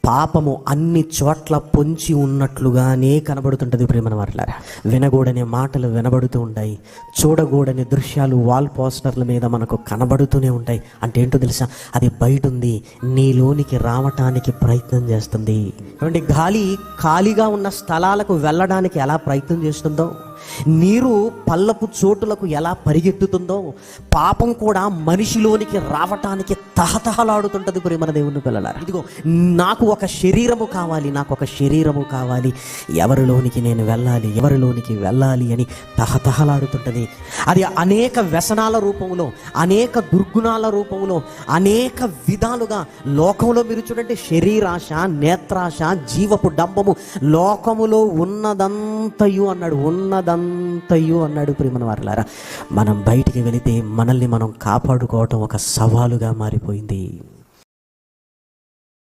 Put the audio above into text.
పాపము అన్ని చోట్ల పొంచి ఉన్నట్లుగానే కనబడుతుంటుంది ప్రియమైన వారలారా. వినగూడని మాటలు వినబడుతూ ఉంటాయి, చూడగూడని దృశ్యాలు వాల్ పోస్టర్ల మీద మనకు కనబడుతూనే ఉంటాయి. అంటే ఏంటో తెలుసా, అది బయట ఉంది, నీలోనికి రావటానికి ప్రయత్నం చేస్తుంది. ఏమంటే గాలి ఖాళీగా ఉన్న స్థలాలకు వెళ్ళడానికి ఎలా ప్రయత్నం చేస్తుందో, నీరు పల్లపు చోటులకు ఎలా పరిగెత్తుతుందో, పాపం కూడా మనిషిలోనికి రావటానికి తహతహలాడుతుంటుంది ప్రియమైన దేవుని పిల్లలారా. ఇదిగో నాకు ఒక శరీరము కావాలి, నాకు ఒక శరీరము కావాలి, ఎవరిలోనికి నేను వెళ్ళాలి, ఎవరిలోనికి వెళ్ళాలి అని తహతహలాడుతుంటుంది. అది అనేక వ్యసనాల రూపంలో, అనేక దుర్గుణాల రూపంలో, అనేక విధాలుగా లోకంలో మీరు చూడండి, శరీరాశ, నేత్రాశ, జీవపు డంబము, లోకములో ఉన్నదంతయు అన్నాడు, ఉన్నదంతయు అన్నాడు ప్రియమైన వారలారా. మనం బయటికి వెళితే మనల్ని మనం కాపాడుకోవటం ఒక సవాలుగా మారిపోయింది.